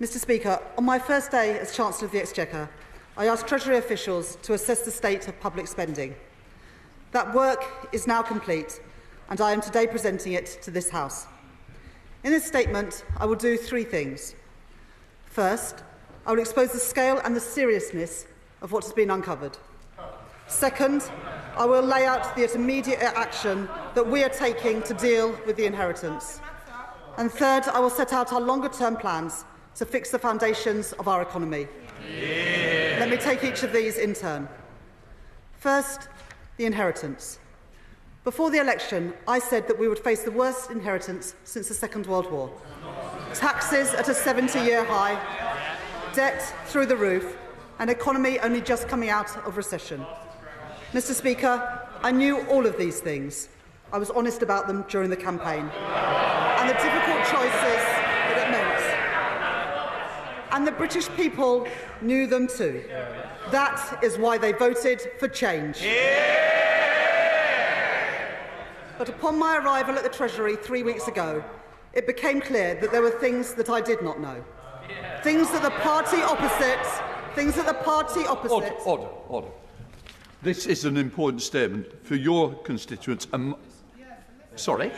Mr Speaker, on my first day as Chancellor of the Exchequer, I asked Treasury officials to assess the state of public spending. That work is now complete, and I am today presenting it to this House. In this statement, I will do three things. First, I will expose the scale and the seriousness of what has been uncovered. Second, I will lay out the immediate action that we are taking to deal with the inheritance. And third, I will set out our longer-term plans to fix the foundations of our economy. Yeah. Let me take each of these in turn. First, the inheritance. Before the election, I said that we would face the worst inheritance since the Second World War. Taxes at a 70-year high, debt through the roof, an economy only just coming out of recession. Mr Speaker, I knew all of these things. I was honest about them during the campaign and the difficult choices that it meant. And the British people knew them too. That is why they voted for change. But upon my arrival at the Treasury 3 weeks ago, it became clear that there were things that I did not know. Things that the party opposite... Order. This is an important statement for your constituents. Sorry?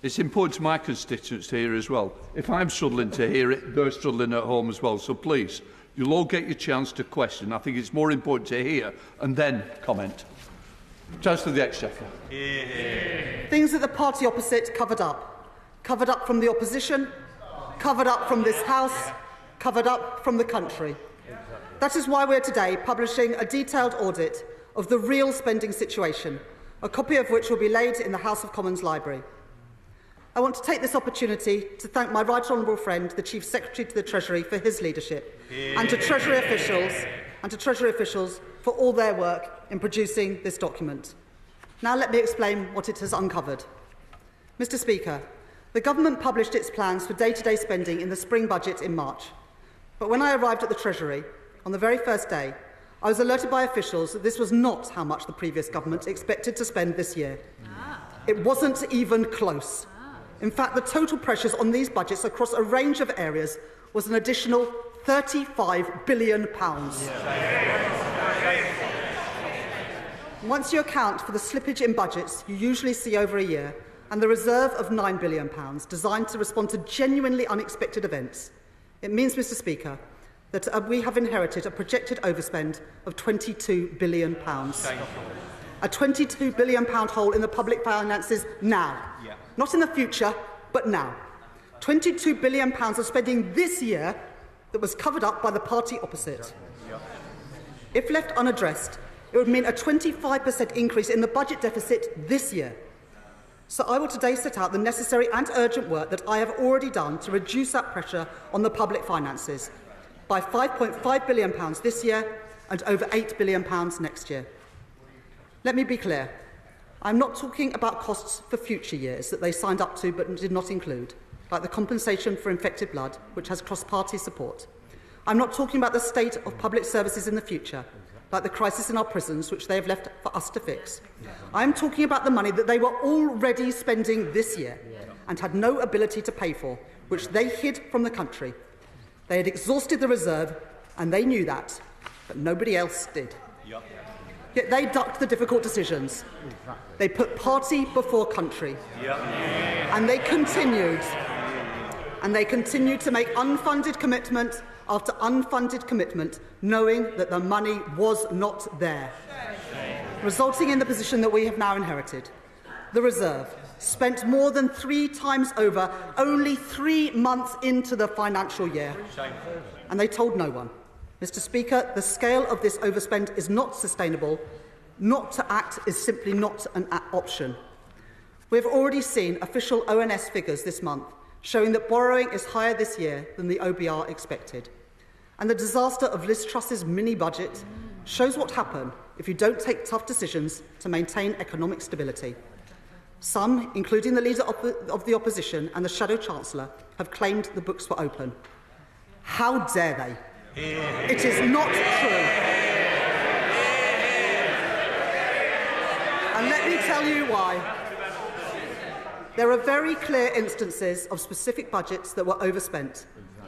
It's important to my constituents to hear as well. If I'm struggling to hear it, they're struggling at home as well. So please, you'll all get your chance to question. I think it's more important to hear and then comment. Chancellor of the Exchequer. Things that the party opposite covered up. Covered up from the opposition, covered up from this House, covered up from the country. That is why we're today publishing a detailed audit of the real spending situation, a copy of which will be laid in the House of Commons Library. I want to take this opportunity to thank my right honourable friend, the Chief Secretary to the Treasury, for his leadership, and to Treasury officials for all their work in producing this document. Now let me explain what it has uncovered. Mr Speaker, the government published its plans for day-to-day spending in the spring budget in March. But when I arrived at the Treasury, on the very first day, I was alerted by officials that this was not how much the previous government expected to spend this year. It wasn't even close. In fact, the total pressures on these budgets across a range of areas was an additional £35 billion. Once you account for the slippage in budgets you usually see over a year and the reserve of £9 billion designed to respond to genuinely unexpected events, it means, Mr Speaker, that we have inherited a projected overspend of £22 billion. A £22 billion hole in the public finances now. Not in the future, but now. £22 billion of spending this year that was covered up by the party opposite. If left unaddressed, it would mean a 25% increase in the budget deficit this year. So I will today set out the necessary and urgent work that I have already done to reduce that pressure on the public finances by £5.5 billion this year and over £8 billion next year. Let me be clear. I'm not talking about costs for future years that they signed up to but did not include, like the compensation for infected blood, which has cross-party support. I'm not talking about the state of public services in the future, like the crisis in our prisons, which they have left for us to fix. I'm talking about the money that they were already spending this year and had no ability to pay for, which they hid from the country. They had exhausted the reserve, and they knew that, but nobody else did. Yet they ducked the difficult decisions. They put party before country. And they continued to make unfunded commitment after unfunded commitment, knowing that the money was not there, resulting in the position that we have now inherited. The reserve, spent more than 3 times over, only 3 months into the financial year. And they told no one. Mr Speaker, the scale of this overspend is not sustainable. Not to act is simply not an option. We have already seen official ONS figures this month showing that borrowing is higher this year than the OBR expected. And the disaster of Liz Truss's mini-budget shows what happens if you don't take tough decisions to maintain economic stability. Some, including the Leader of the Opposition and the Shadow Chancellor, have claimed the books were open. How dare they? It is not true. And let me tell you why. There are very clear instances of specific budgets that were overspent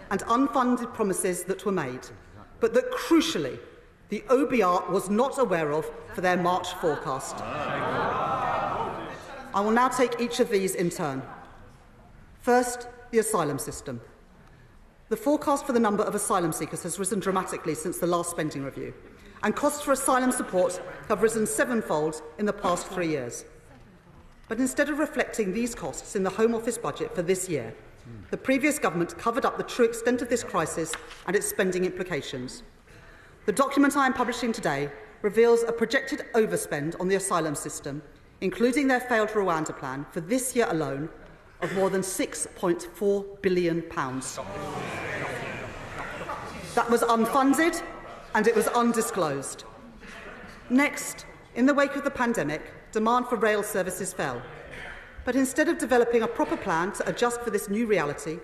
and unfunded promises that were made, but that crucially the OBR was not aware of for their March forecast. I will now take each of these in turn. First, the asylum system. The forecast for the number of asylum seekers has risen dramatically since the last spending review, and costs for asylum support have risen sevenfold in the past 3 years. But instead of reflecting these costs in the Home Office budget for this year, the previous government covered up the true extent of this crisis and its spending implications. The document I am publishing today reveals a projected overspend on the asylum system, including their failed Rwanda plan, for this year alone of more than £6.4 billion. That was unfunded and it was undisclosed. Next, in the wake of the pandemic, demand for rail services fell. But instead of developing a proper plan to adjust for this new reality,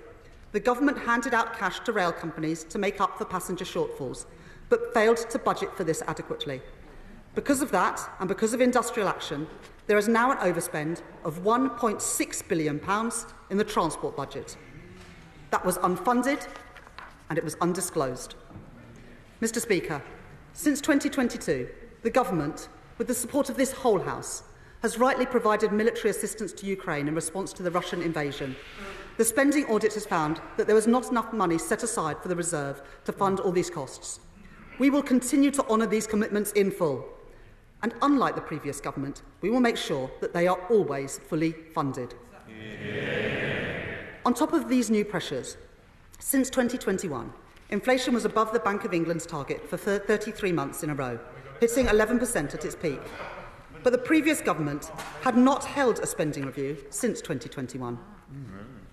the government handed out cash to rail companies to make up for passenger shortfalls, but failed to budget for this adequately. Because of that, and because of industrial action, there is now an overspend of £1.6 billion in the transport budget. That was unfunded and it was undisclosed. Mr. Speaker, since 2022, the government, with the support of this whole House, has rightly provided military assistance to Ukraine in response to the Russian invasion. The spending audit has found that there was not enough money set aside for the reserve to fund all these costs. We will continue to honour these commitments in full. And unlike the previous government, we will make sure that they are always fully funded. On top of these new pressures, since 2021, inflation was above the Bank of England's target for 33 months in a row, hitting 11% at its peak. But the previous government had not held a spending review since 2021.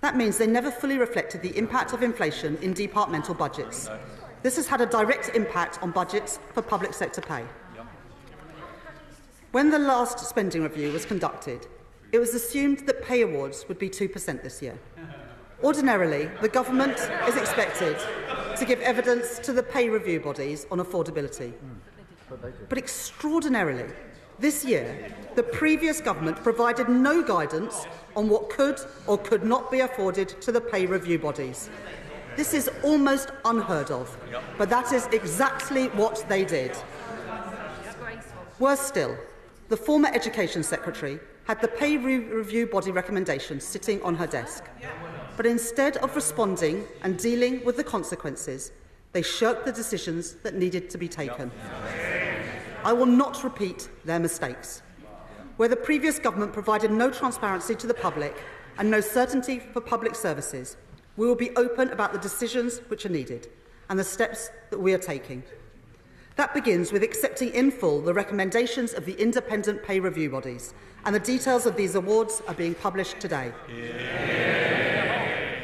That means they never fully reflected the impact of inflation in departmental budgets. This has had a direct impact on budgets for public sector pay. When the last spending review was conducted, it was assumed that pay awards would be 2% this year. Ordinarily, the government is expected to give evidence to the pay review bodies on affordability. But extraordinarily, this year, the previous government provided no guidance on what could or could not be afforded to the pay review bodies. This is almost unheard of, but that is exactly what they did. Worse still, the former Education Secretary had the pay review body recommendations sitting on her desk. But instead of responding and dealing with the consequences, they shirked the decisions that needed to be taken. I will not repeat their mistakes. Where the previous government provided no transparency to the public and no certainty for public services, we will be open about the decisions which are needed and the steps that we are taking. That begins with accepting in full the recommendations of the independent pay review bodies, and the details of these awards are being published today.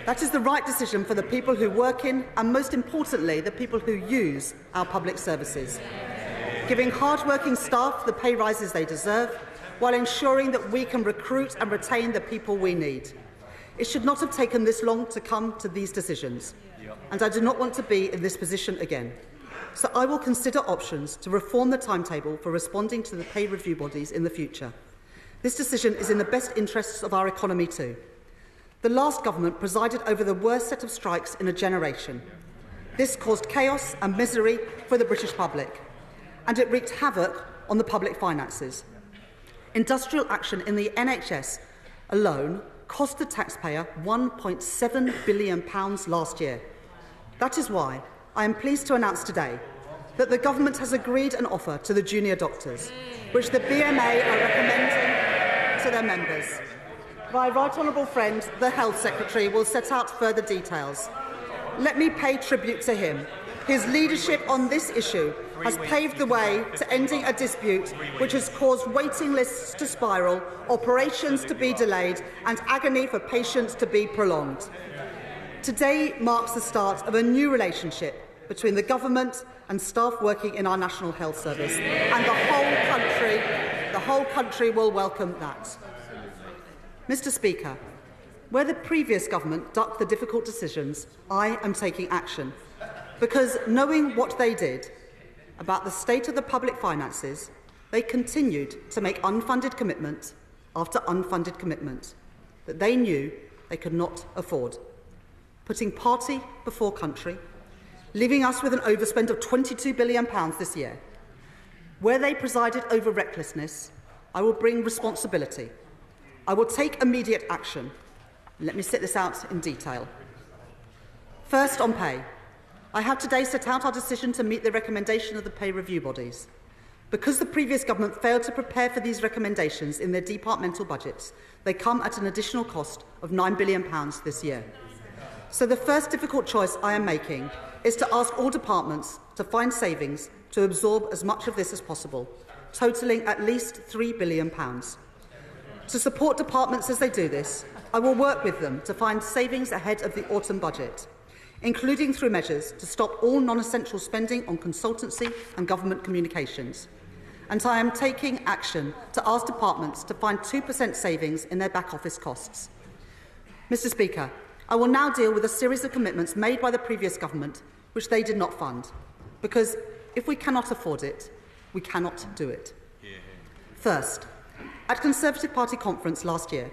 That is the right decision for the people who work in, and most importantly, the people who use our public services, giving hard-working staff the pay rises they deserve, while ensuring that we can recruit and retain the people we need. It should not have taken this long to come to these decisions, and I do not want to be in this position again. So I will consider options to reform the timetable for responding to the pay review bodies in the future. This decision is in the best interests of our economy too. The last government presided over the worst set of strikes in a generation. This caused chaos and misery for the British public, and it wreaked havoc on the public finances. Industrial action in the NHS alone cost the taxpayer £1.7 billion last year. That is why I am pleased to announce today that the government has agreed an offer to the junior doctors, which the BMA are recommending to their members. My right honourable friend, the Health Secretary, will set out further details. Let me pay tribute to him. His leadership on this issue has paved the way to ending a dispute which has caused waiting lists to spiral, operations to be delayed and agony for patients to be prolonged. Today marks the start of a new relationship between the government and staff working in our National Health Service, and the whole country will welcome that. Mr. Speaker, where the previous government ducked the difficult decisions, I am taking action, because knowing what they did about the state of the public finances, they continued to make unfunded commitment after unfunded commitment. that they knew they could not afford, putting party before country, leaving us with an overspend of £22 billion this year. Where they presided over recklessness, I will bring responsibility. I will take immediate action. Let me set this out in detail. First, on pay. I have today set out our decision to meet the recommendation of the pay review bodies. Because the previous government failed to prepare for these recommendations in their departmental budgets, they come at an additional cost of £9 billion this year. So the first difficult choice I am making is to ask all departments to find savings to absorb as much of this as possible, totalling at least £3 billion. To support departments as they do this, I will work with them to find savings ahead of the autumn budget, including through measures to stop all non-essential spending on consultancy and government communications. And I am taking action to ask departments to find 2% savings in their back office costs. Mr Speaker, I will now deal with a series of commitments made by the previous government which they did not fund, because if we cannot afford it, we cannot do it. First, at Conservative Party conference last year,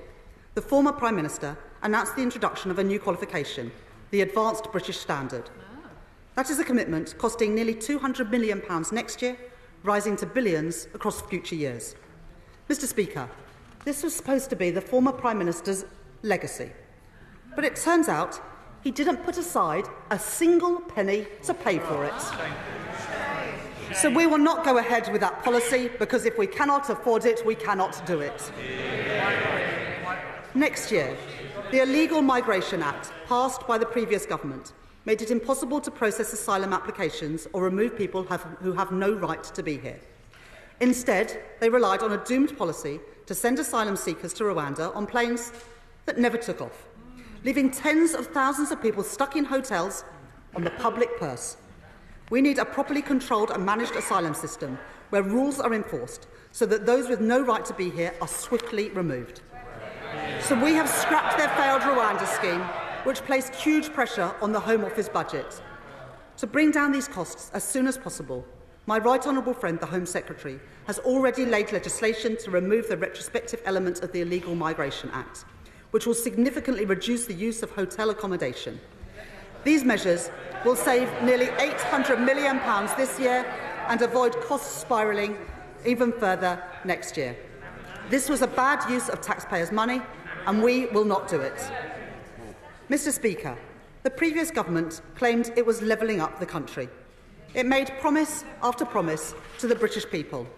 the former Prime Minister announced the introduction of a new qualification, the Advanced British Standard. That is a commitment costing nearly £200 million next year, rising to billions across future years. Mr Speaker, this was supposed to be the former Prime Minister's legacy, but it turns out he didn't put aside a single penny to pay for it. So we will not go ahead with that policy, because if we cannot afford it, we cannot do it. Next year, the Illegal Migration Act, passed by the previous government, made it impossible to process asylum applications or remove people who have no right to be here. Instead, they relied on a doomed policy to send asylum seekers to Rwanda on planes that never took off, leaving tens of thousands of people stuck in hotels on the public purse. We need a properly controlled and managed asylum system where rules are enforced so that those with no right to be here are swiftly removed. So we have scrapped their failed Rwanda scheme, which placed huge pressure on the Home Office budget. To bring down these costs as soon as possible, my right honourable friend, the Home Secretary, has already laid legislation to remove the retrospective element of the Illegal Migration Act, which will significantly reduce the use of hotel accommodation. These measures will save nearly £800 million this year and avoid costs spiralling even further next year. This was a bad use of taxpayers' money, and we will not do it. Mr Speaker, the previous government claimed it was levelling up the country. It made promise after promise to the British people.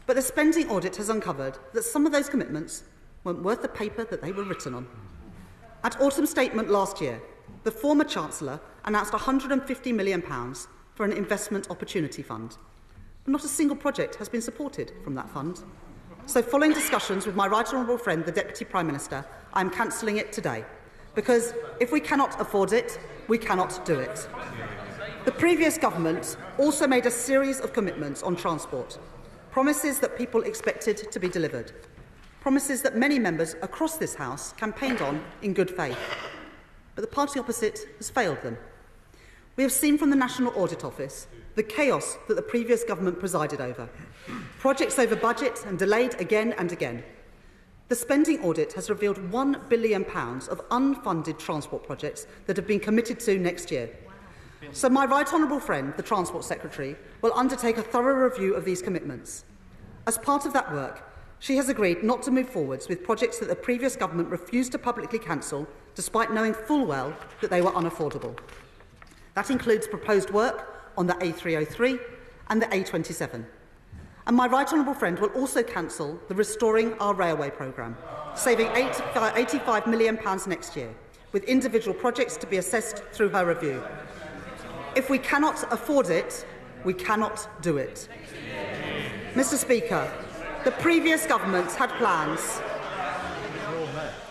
But the spending audit has uncovered that some of those commitments weren't worth the paper that they were written on. At autumn statement last year, the former Chancellor announced £150 million for an investment opportunity fund. But not a single project has been supported from that fund. So following discussions with my right honourable friend, the Deputy Prime Minister, I am cancelling it today. Because if we cannot afford it, we cannot do it. The previous government also made a series of commitments on transport, promises that people expected to be delivered, promises that many members across this House campaigned on in good faith. But the party opposite has failed them. We have seen from the National Audit Office the chaos that the previous government presided over, projects over budget and delayed again and again. The spending audit has revealed £1 billion of unfunded transport projects that have been committed to next year. So my right honourable friend, the Transport Secretary, will undertake a thorough review of these commitments. As part of that work, she has agreed not to move forwards with projects that the previous government refused to publicly cancel, despite knowing full well that they were unaffordable. That includes proposed work on the A303 and the A27. And my right honourable friend will also cancel the Restoring Our Railway programme, saving £85 million next year, with individual projects to be assessed through her review. If we cannot afford it, we cannot do it. Mr Speaker, the previous government had plans.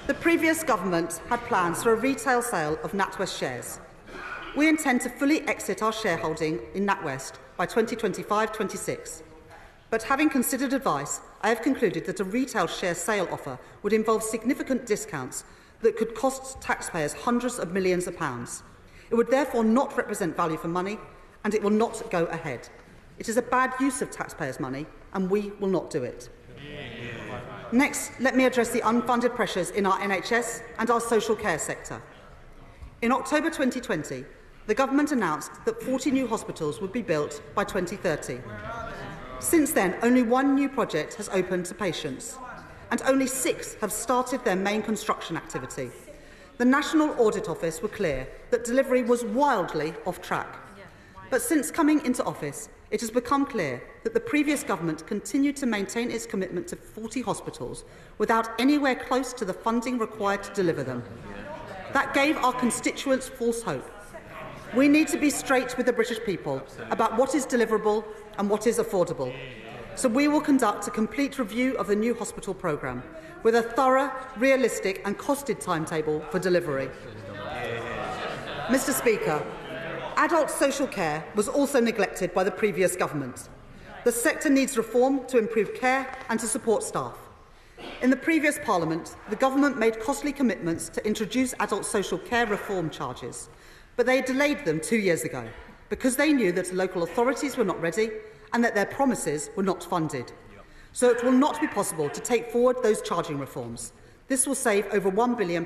The previous government had plans for a retail sale of NatWest shares. We intend to fully exit our shareholding in NatWest by 2025-26. But having considered advice, I have concluded that a retail share sale offer would involve significant discounts that could cost taxpayers hundreds of millions of pounds. It would therefore not represent value for money, and it will not go ahead. It is a bad use of taxpayers' money, and we will not do it. Next, let me address the unfunded pressures in our NHS and our social care sector. In October 2020, the government announced that 40 new hospitals would be built by 2030. Since then, only one new project has opened to patients, and only 6 have started their main construction activity. The National Audit Office were clear that delivery was wildly off track. But since coming into office, it has become clear that the previous government continued to maintain its commitment to 40 hospitals without anywhere close to the funding required to deliver them. That gave our constituents false hope. We need to be straight with the British people about what is deliverable and what is affordable. So we will conduct a complete review of the new hospital programme with a thorough, realistic and costed timetable for delivery. Mr. Speaker, adult social care was also neglected by the previous government. The sector needs reform to improve care and to support staff. In the previous Parliament, the government made costly commitments to introduce adult social care reform charges, but they delayed them 2 years ago because they knew that local authorities were not ready and that their promises were not funded. So it will not be possible to take forward those charging reforms. This will save over £1 billion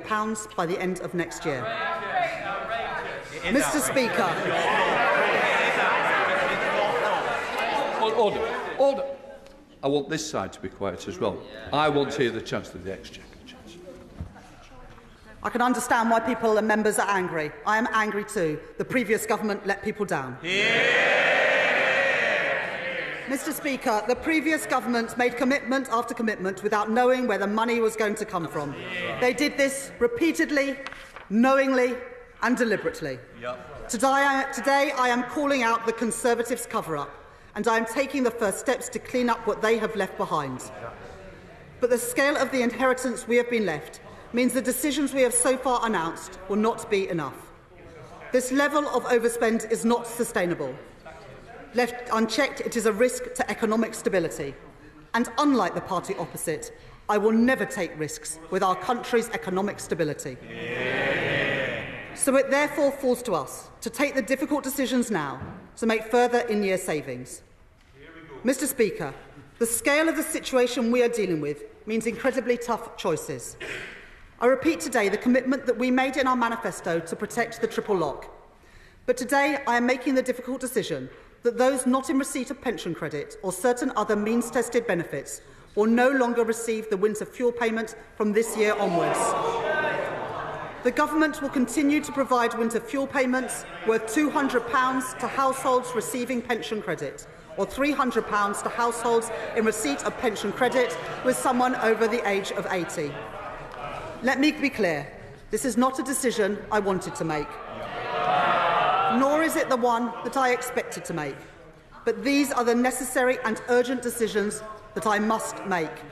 by the end of next year. Mr. Speaker. Order. I want this side to be quiet as well. I want to hear the Chancellor of the Exchequer. I can understand why people and members are angry. I am angry too. The previous government let people down. Mr. Speaker, the previous government made commitment after commitment without knowing where the money was going to come from. They did this repeatedly, knowingly and deliberately. Today I am calling out the Conservatives' cover-up, and I am taking the first steps to clean up what they have left behind. But the scale of the inheritance we have been left means the decisions we have so far announced will not be enough. This level of overspend is not sustainable. Left unchecked, it is a risk to economic stability. And unlike the party opposite, I will never take risks with our country's economic stability. So it therefore falls to us to take the difficult decisions now to make further in-year savings. Mr. Speaker, the scale of the situation we are dealing with means incredibly tough choices. I repeat today the commitment that we made in our manifesto to protect the triple lock. But today I am making the difficult decision that those not in receipt of pension credit or certain other means-tested benefits will no longer receive the winter fuel payment from this year onwards. The government will continue to provide winter fuel payments worth £200 to households receiving pension credit, or £300 to households in receipt of pension credit with someone over the age of 80. Let me be clear, this is not a decision I wanted to make, nor is it the one that I expected to make. But these are the necessary and urgent decisions that I must make.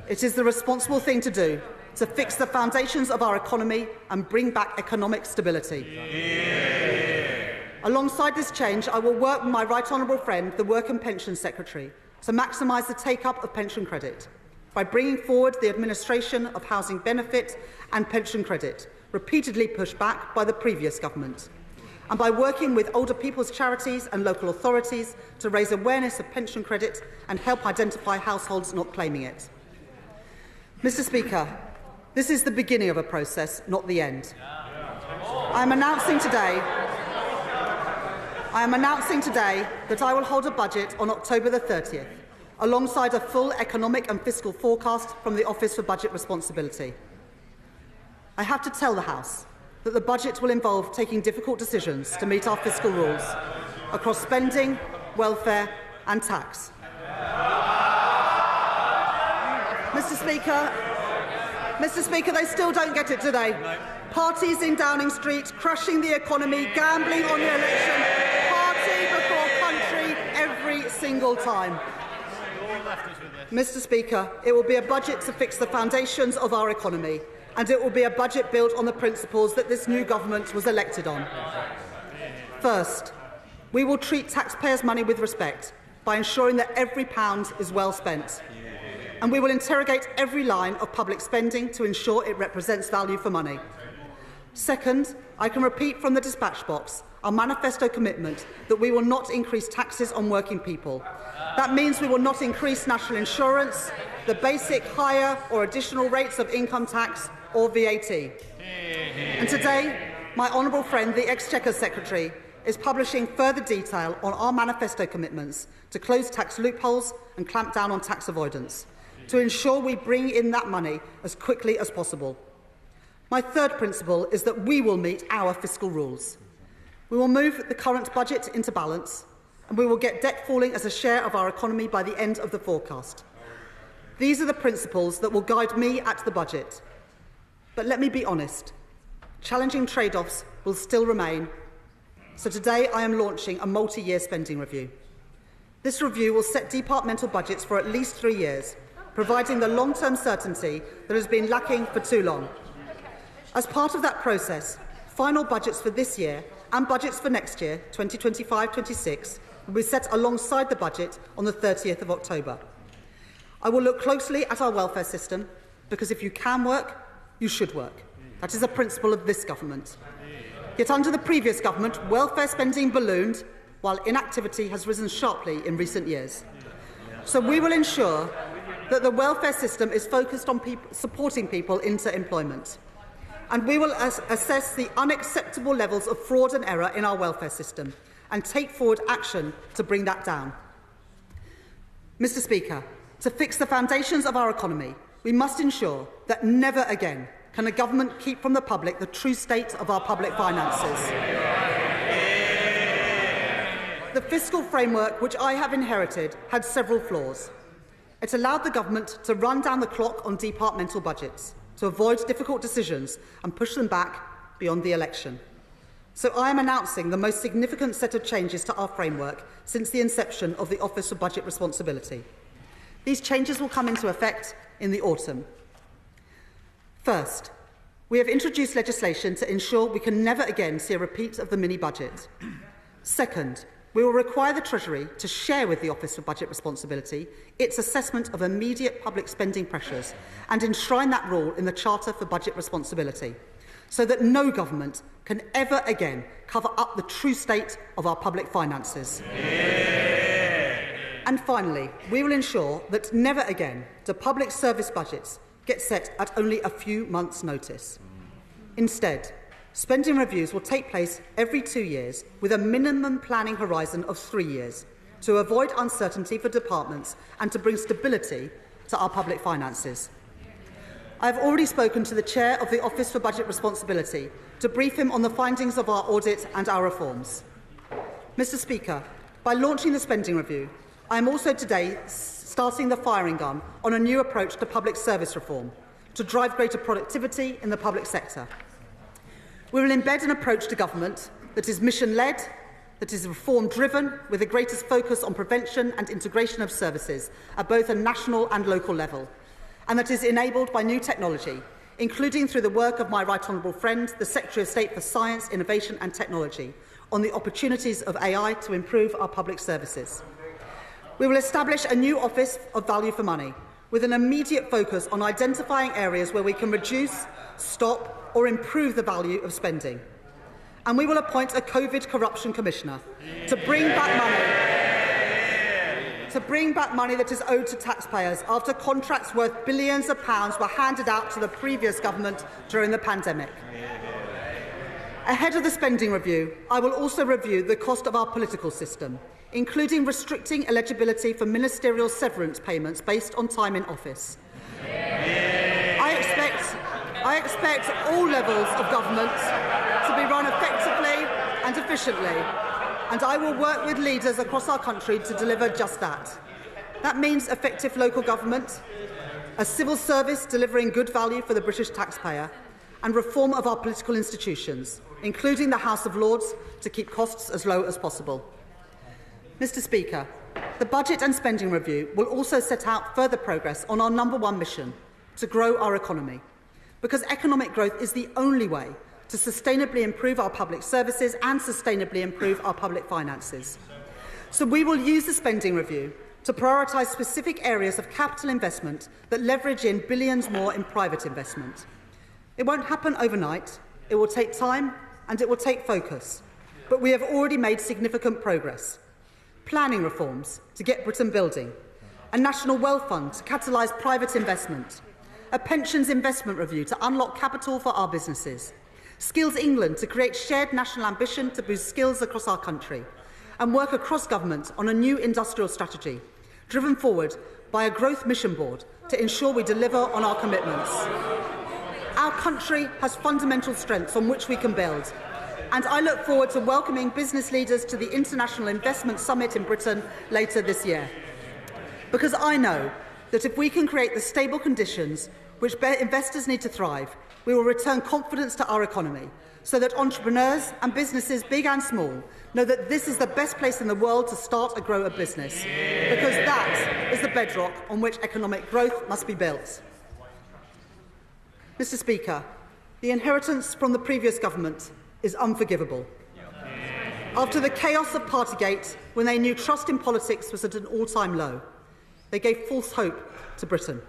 It is the responsible thing to do, to fix the foundations of our economy and bring back economic stability. Alongside this change, I will work with my right honourable friend, the Work and Pensions Secretary, to maximise the take-up of pension credit by bringing forward the administration of housing benefit and pension credit, repeatedly pushed back by the previous government, and by working with older people's charities and local authorities to raise awareness of pension credit and help identify households not claiming it. Mr. Speaker, this is the beginning of a process, not the end. I am announcing today that I will hold a budget on October the 30th, alongside a full economic and fiscal forecast from the Office for Budget Responsibility. I have to tell the House that the budget will involve taking difficult decisions to meet our fiscal rules across spending, welfare and tax. Mr. Speaker, they still don't get it today. Parties in Downing Street crushing the economy, gambling on the election, party before country every single time. Mr. Speaker, it will be a budget to fix the foundations of our economy, and it will be a budget built on the principles that this new government was elected on. First, we will treat taxpayers' money with respect by ensuring that every pound is well spent. And we will interrogate every line of public spending to ensure it represents value for money. Second, I can repeat from the dispatch box, our manifesto commitment that we will not increase taxes on working people. That means we will not increase national insurance, the basic, higher or additional rates of income tax or VAT. And today, my honourable friend, the Exchequer Secretary, is publishing further detail on our manifesto commitments to close tax loopholes and clamp down on tax avoidance, to ensure we bring in that money as quickly as possible. My third principle is that we will meet our fiscal rules. We will move the current budget into balance, and we will get debt falling as a share of our economy by the end of the forecast. These are the principles that will guide me at the budget. But let me be honest, challenging trade-offs will still remain. So today I am launching a multi-year spending review. This review will set departmental budgets for at least 3 years, providing the long-term certainty that has been lacking for too long. As part of that process, final budgets for this year and budgets for next year, 2025-26, will be set alongside the budget on the 30th of October. I will look closely at our welfare system, because if you can work, you should work. That is a principle of this government. Yet under the previous government, welfare spending ballooned, while inactivity has risen sharply in recent years. So we will ensure that the welfare system is focused on supporting people into employment. And we will assess the unacceptable levels of fraud and error in our welfare system and take forward action to bring that down. Mr. Speaker, to fix the foundations of our economy, we must ensure that never again can a government keep from the public the true state of our public finances. The fiscal framework which I have inherited had several flaws. It allowed the government to run down the clock on departmental budgets, to avoid difficult decisions and push them back beyond the election. So I am announcing the most significant set of changes to our framework since the inception of the Office for Budget Responsibility. These changes will come into effect in the autumn. First, we have introduced legislation to ensure we can never again see a repeat of the mini-budget. Second, we will require the Treasury to share with the Office for Budget Responsibility its assessment of immediate public spending pressures and enshrine that rule in the Charter for Budget Responsibility, so that no government can ever again cover up the true state of our public finances. And finally, we will ensure that never again do public service budgets get set at only a few months' notice. Instead, spending reviews will take place every 2 years with a minimum planning horizon of 3 years to avoid uncertainty for departments and to bring stability to our public finances. I have already spoken to the Chair of the Office for Budget Responsibility to brief him on the findings of our audit and our reforms. Mr. Speaker, by launching the spending review, I am also today starting the firing gun on a new approach to public service reform to drive greater productivity in the public sector. We will embed an approach to government that is mission-led, that is reform-driven, with the greatest focus on prevention and integration of services at both a national and local level, and that is enabled by new technology, including through the work of my right honourable friend, the Secretary of State for Science, Innovation and Technology, on the opportunities of AI to improve our public services. We will establish a new Office of Value for Money, with an immediate focus on identifying areas where we can reduce, stop or improve the value of spending. And we will appoint a COVID Corruption Commissioner to bring back money that is owed to taxpayers after contracts worth billions of pounds were handed out to the previous government during the pandemic. Ahead of the spending review, I will also review the cost of our political system, including restricting eligibility for ministerial severance payments based on time in office. I expect all levels of government to be run effectively and efficiently, and I will work with leaders across our country to deliver just that. That means effective local government, a civil service delivering good value for the British taxpayer, and reform of our political institutions, including the House of Lords, to keep costs as low as possible. Mr. Speaker, the Budget and Spending Review will also set out further progress on our #1 mission, to grow our economy, because economic growth is the only way to sustainably improve our public services and sustainably improve our public finances. So we will use the Spending Review to prioritise specific areas of capital investment that leverage in billions more in private investment. It won't happen overnight. It will take time and it will take focus. but we have already made significant progress. Planning reforms to get Britain building, a national wealth fund to catalyse private investment, a pensions investment review to unlock capital for our businesses, Skills England to create shared national ambition to boost skills across our country, and work across government on a new industrial strategy, driven forward by a growth mission board to ensure we deliver on our commitments. Our country has fundamental strengths on which we can build, and I look forward to welcoming business leaders to the International Investment Summit in Britain later this year. Because I know that if we can create the stable conditions which investors need to thrive, we will return confidence to our economy, so that entrepreneurs and businesses, big and small, know that this is the best place in the world to start and grow a business, because that is the bedrock on which economic growth must be built. Mr. Speaker, the inheritance from the previous government is unforgivable. After the chaos of Partygate, when they knew trust in politics was at an all-time low, they gave false hope to Britain.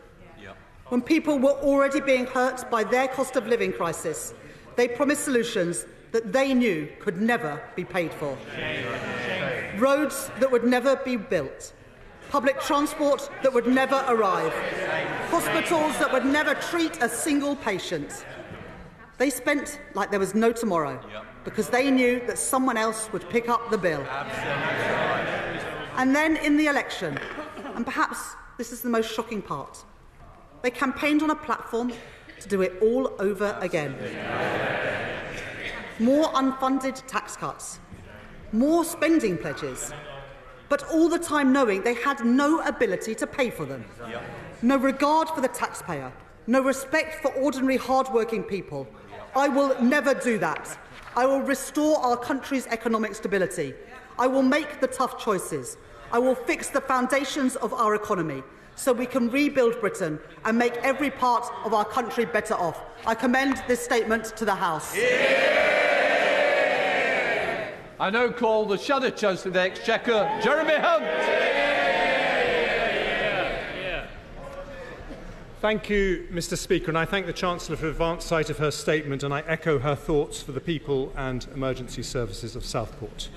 When people were already being hurt by their cost of living crisis, they promised solutions that they knew could never be paid for. Roads that would never be built, public transport that would never arrive, hospitals that would never treat a single patient. They spent like there was no tomorrow, because they knew that someone else would pick up the bill. And then in the election, and perhaps this is the most shocking part, they campaigned on a platform to do it all over again. More unfunded tax cuts, more spending pledges, but all the time knowing they had no ability to pay for them. No regard for the taxpayer, no respect for ordinary hard-working people. I will never do that. I will restore our country's economic stability. I will make the tough choices. I will fix the foundations of our economy so we can rebuild Britain and make every part of our country better off. I commend this statement to the House. I now call the Shadow Chancellor of the Exchequer, Jeremy Hunt. Thank you, Mr. Speaker, and I thank the Chancellor for advance sight of her statement, and I echo her thoughts for the people and emergency services of Southport.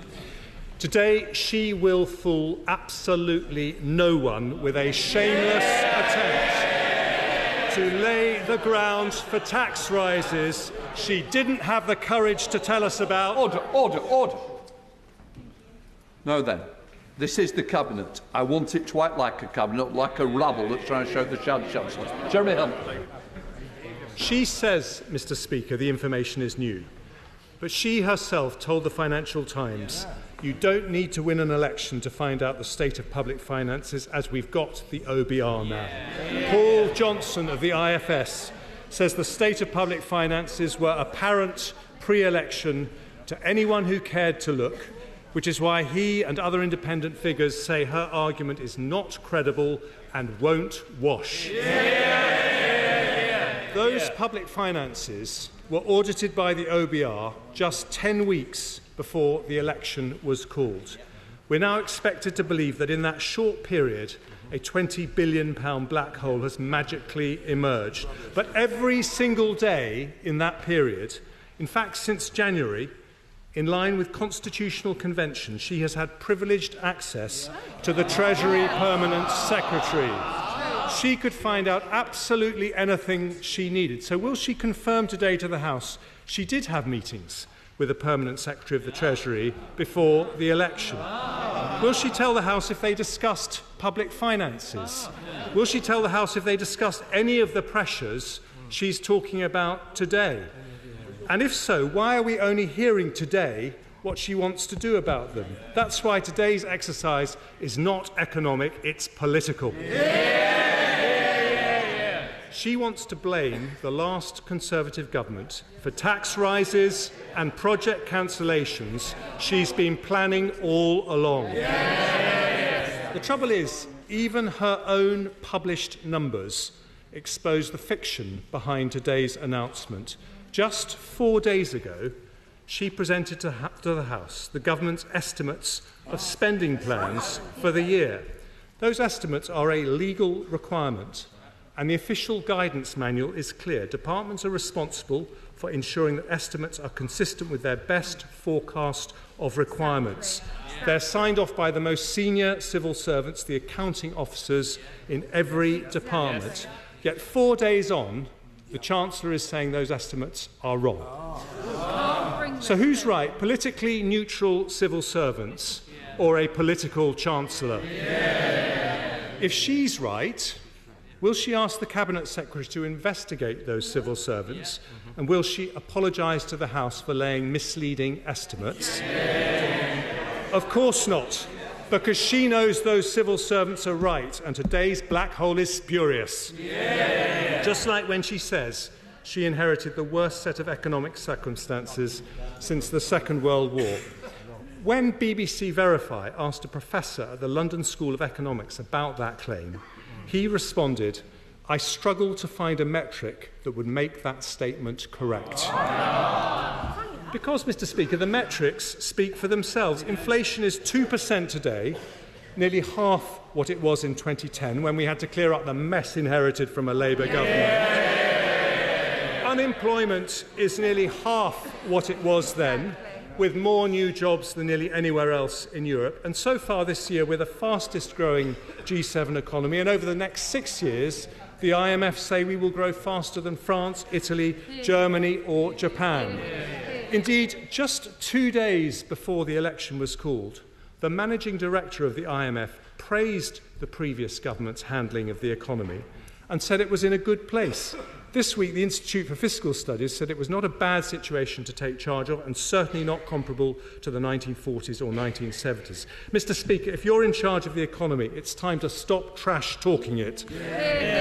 Today, she will fool absolutely no one with a shameless attempt to lay the grounds for tax rises she didn't have the courage to tell us about. Order. Now then, this is the Cabinet. I want it to act like a Cabinet, like a rabble that's trying to show the Shadow Chancellor. Jeremy Hunt. She says, Mr. Speaker, the information is new. But she herself told the Financial Times, you don't need to win an election to find out the state of public finances, as we've got the OBR now. Paul Johnson of the IFS says the state of public finances were apparent pre-election to anyone who cared to look, which is why he and other independent figures say her argument is not credible and won't wash. Those public finances were audited by the OBR just 10 weeks before the election was called. We're now expected to believe that in that short period, a £20 billion black hole has magically emerged. But every single day in that period, in fact since January, in line with constitutional convention, she has had privileged access to the Treasury Permanent Secretary. She could find out absolutely anything she needed. So will she confirm today to the House she did have meetings with the Permanent Secretary of the Treasury before the election? Will she tell the House if they discussed public finances? Will she tell the House if they discussed any of the pressures she's talking about today? And if so, why are we only hearing today what she wants to do about them? That's why today's exercise is not economic, it's political. She wants to blame the last Conservative government for tax rises and project cancellations she's been planning all along. The trouble is, even her own published numbers expose the fiction behind today's announcement. Just 4 days ago, she presented to the House the government's estimates of spending plans for the year. Those estimates are a legal requirement, and the official guidance manual is clear. Departments are responsible for ensuring that estimates are consistent with their best forecast of requirements. They're signed off by the most senior civil servants, the accounting officers in every department. Yet 4 days on, the Chancellor is saying those estimates are wrong. So who's right, politically neutral civil servants or a political Chancellor? If she's right, will she ask the Cabinet Secretary to investigate those civil servants? And will she apologise to the House for laying misleading estimates? Of course not, because she knows those civil servants are right, and today's black hole is spurious. Just like when she says she inherited the worst set of economic circumstances since the Second World War. When BBC Verify asked a professor at the London School of Economics about that claim, he responded, "I struggle to find a metric that would make that statement correct." Because, Mr. Speaker, the metrics speak for themselves. Inflation is 2% today, nearly half what it was in 2010, when we had to clear up the mess inherited from a Labour government. Unemployment is nearly half what it was then, with more new jobs than nearly anywhere else in Europe. And so far this year, we're the fastest growing G7 economy. And over the next 6 years, the IMF say we will grow faster than France, Italy, Germany or Japan. Indeed, just 2 days before the election was called, the managing director of the IMF praised the previous government's handling of the economy and said it was in a good place. This week, the Institute for Fiscal Studies said it was not a bad situation to take charge of and certainly not comparable to the 1940s or 1970s. Mr. Speaker, if you're in charge of the economy, it's time to stop trash talking it.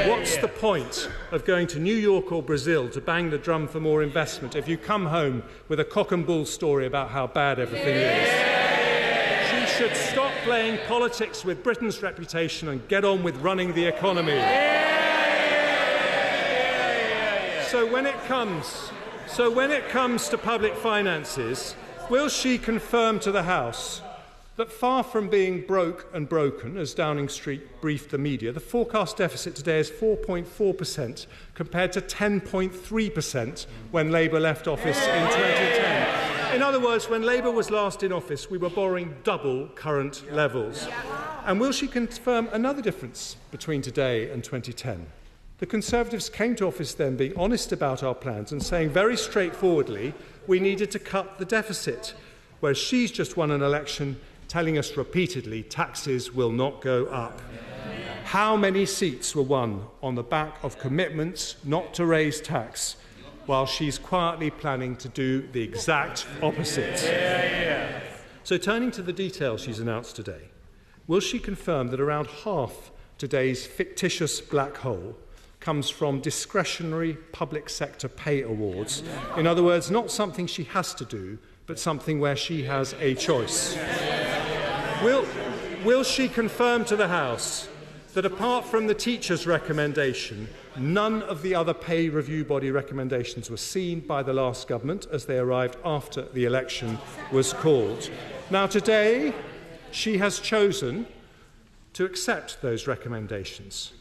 What's the point of going to New York or Brazil to bang the drum for more investment if you come home with a cock and bull story about how bad everything is? She should stop playing politics with Britain's reputation and get on with running the economy. So when it comes to public finances, will she confirm to the House that far from being broke and broken, as Downing Street briefed the media, the forecast deficit today is 4.4% compared to 10.3% when Labour left office in 2010. In other words, when Labour was last in office, we were borrowing double current levels. And will she confirm another difference between today and 2010? The Conservatives came to office then being honest about our plans and saying very straightforwardly we needed to cut the deficit, whereas she's just won an election telling us repeatedly taxes will not go up. How many seats were won on the back of commitments not to raise tax, while she's quietly planning to do the exact opposite? So turning to the details she's announced today, will she confirm that around half today's fictitious black hole comes from discretionary public sector pay awards? In other words, not something she has to do, but something where she has a choice. Will she confirm to the House that apart from the teachers' recommendation, none of the other pay review body recommendations were seen by the last government as they arrived after the election was called? Now today, she has chosen to accept those recommendations.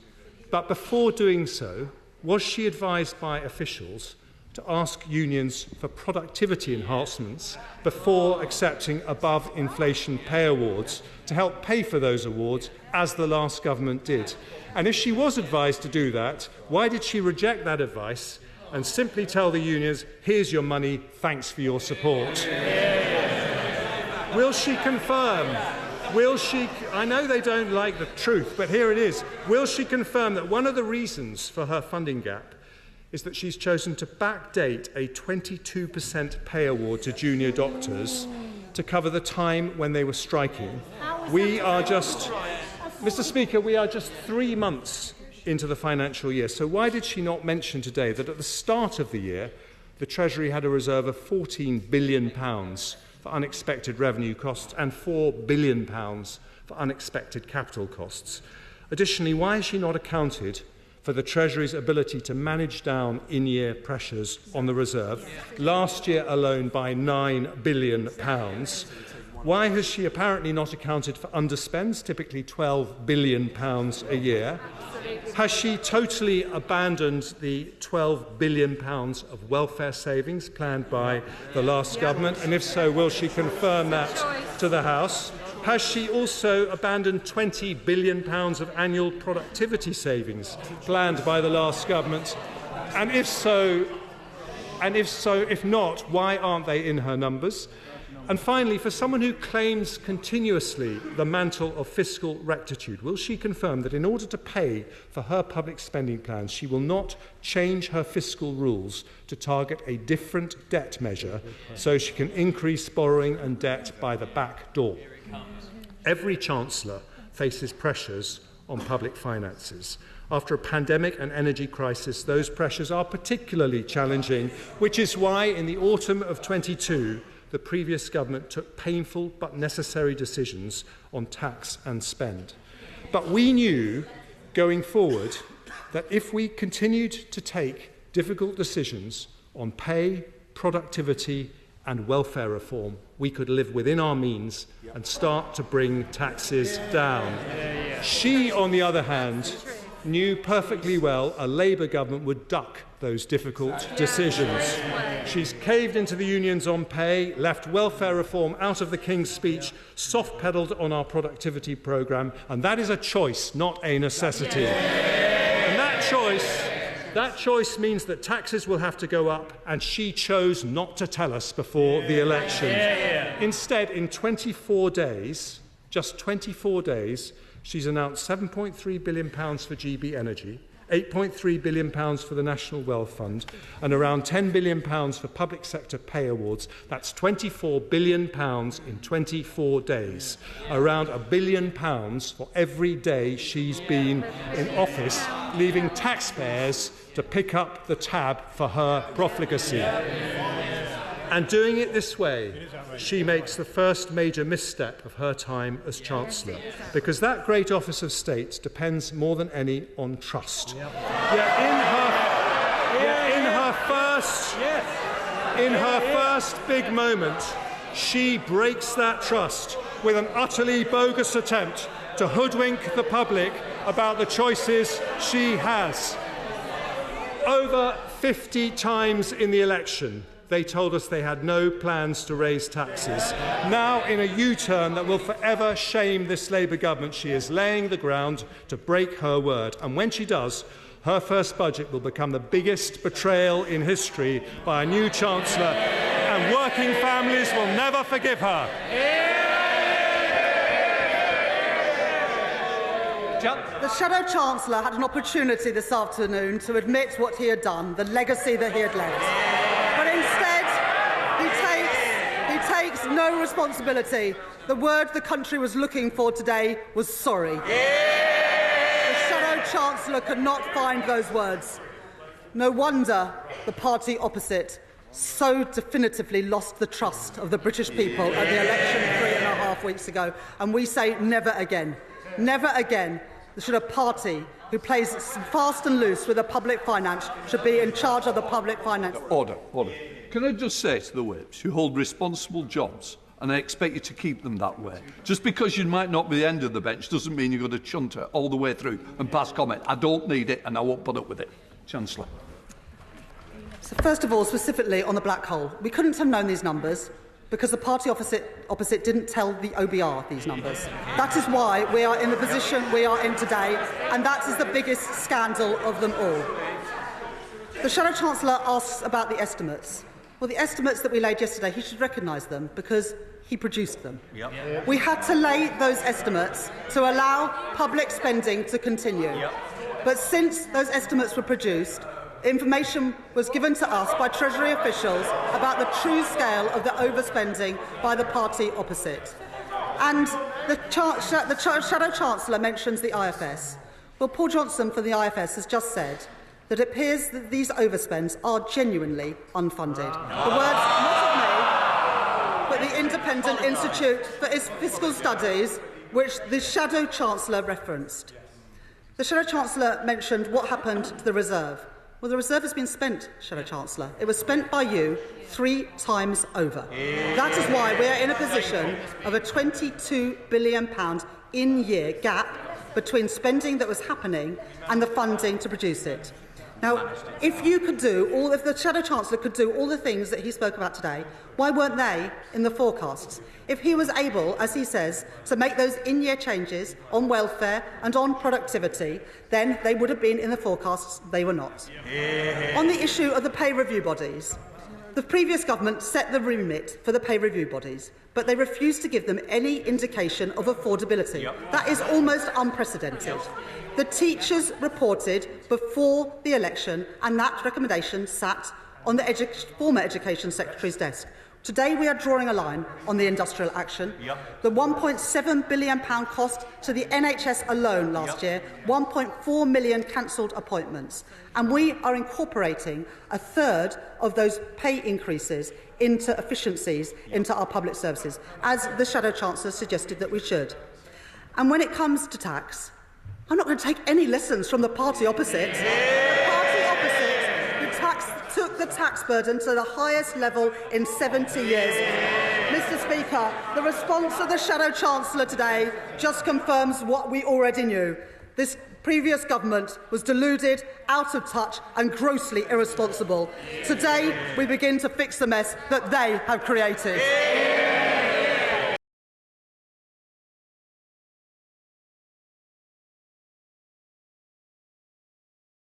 But before doing so, was she advised by officials to ask unions for productivity enhancements before accepting above-inflation pay awards to help pay for those awards, as the last government did? And if she was advised to do that, why did she reject that advice and simply tell the unions, here's your money, thanks for your support? Will she confirm? I know they don't like the truth, but here it is. Will she confirm that one of the reasons for her funding gap is that she's chosen to backdate a 22% pay award to junior doctors to cover the time when they were striking? Mr. Speaker, we are just 3 months into the financial year. So why did she not mention today that at the start of the year, the Treasury had a reserve of £14 billion for unexpected revenue costs and £4 billion for unexpected capital costs? Additionally, why has she not accounted for the Treasury's ability to manage down in-year pressures on the reserve, last year alone by £9 billion, Why has she apparently not accounted for underspends, typically £12 billion a year? Has she totally abandoned the £12 billion of welfare savings planned by the last government? And if so, will she confirm that to the House? Has she also abandoned £20 billion of annual productivity savings planned by the last government? And if not, why aren't they in her numbers? And finally, for someone who claims continuously the mantle of fiscal rectitude, will she confirm that in order to pay for her public spending plans, she will not change her fiscal rules to target a different debt measure so she can increase borrowing and debt by the back door? Every chancellor faces pressures on public finances. After a pandemic and energy crisis, those pressures are particularly challenging, which is why in the autumn of 22, the previous government took painful but necessary decisions on tax and spend. But we knew going forward that if we continued to take difficult decisions on pay, productivity and welfare reform, we could live within our means and start to bring taxes down. She, on the other hand, knew perfectly well a Labour government would duck those difficult decisions. She's caved into the unions on pay, left welfare reform out of the King's speech, soft-pedalled on our productivity programme, and that is a choice, not a necessity. And that choice means that taxes will have to go up, and she chose not to tell us before the election. Instead, in 24 days, just 24 days, she's announced £7.3 billion for GB Energy, £8.3 billion for the National Wealth Fund, and around £10 billion for public sector pay awards. That's £24 billion in 24 days. Around £1 billion for every day she's been in office, leaving taxpayers to pick up the tab for her profligacy. And doing it this way, she makes the first major misstep of her time as Chancellor, because that great office of state depends more than any on trust. Yet in her first big moment, she breaks that trust with an utterly bogus attempt to hoodwink the public about the choices she has. Over 50 times in the election, they told us they had no plans to raise taxes. Now, in a U-turn that will forever shame this Labour government, she is laying the ground to break her word. And when she does, her first budget will become the biggest betrayal in history by a new Chancellor, and working families will never forgive her. The Shadow Chancellor had an opportunity this afternoon to admit what he had done, the legacy that he had left. But instead, he takes no responsibility. The word the country was looking for today was sorry. The Shadow Chancellor could not find those words. No wonder the party opposite so definitively lost the trust of the British people at the election 3.5 weeks ago. And we say never again. Never again should a party who plays fast and loose with the public finance should be in charge of the public finance. Order. Can I just say to the whips, you hold responsible jobs, and I expect you to keep them that way. Just because you might not be the end of the bench doesn't mean you're going to chunter all the way through and pass comment. I don't need it, and I won't put up with it. Chancellor. So first of all, specifically on the black hole, we couldn't have known these numbers because the party opposite didn't tell the OBR these numbers. That is why we are in the position we are in today, and that is the biggest scandal of them all. The Shadow Chancellor asks about the estimates. Well, the estimates that we laid yesterday, he should recognise them because he produced them. Yep. We had to lay those estimates to allow public spending to continue. Yep. But since those estimates were produced, information was given to us by Treasury officials about the true scale of the overspending by the party opposite. And the Shadow Chancellor mentions the IFS. Well, Paul Johnson from the IFS has just said that it appears that these overspends are genuinely unfunded. The words not of me, but the Independent Institute for Fiscal Studies, which the Shadow Chancellor referenced. The Shadow Chancellor mentioned what happened to the reserve. Well, the reserve has been spent, Shadow Chancellor. It was spent by you 3 times over. That is why we are in a position of a £22 billion in-year gap between spending that was happening and the funding to produce it. Now, if the Shadow Chancellor could do all the things that he spoke about today, why weren't they in the forecasts? If he was able, as he says, to make those in-year changes on welfare and on productivity, then they would have been in the forecasts. They were not. On the issue of the pay review bodies, the previous government set the remit for the pay review bodies, but they refused to give them any indication of affordability. That is almost unprecedented. The teachers reported before the election, and that recommendation sat on the former Education Secretary's desk. Today we are drawing a line on the industrial action. The £1.7 billion cost to the NHS alone last year, 1.4 million cancelled appointments. And we are incorporating a third of those pay increases into efficiencies into our public services, as the Shadow Chancellor suggested that we should. And when it comes to tax, I'm not going to take any lessons from the party opposite. The party opposite took the tax burden to the highest level in 70 years. Mr. Speaker, the response of the Shadow Chancellor today just confirms what we already knew. This previous government was deluded, out of touch and grossly irresponsible. Today, we begin to fix the mess that they have created.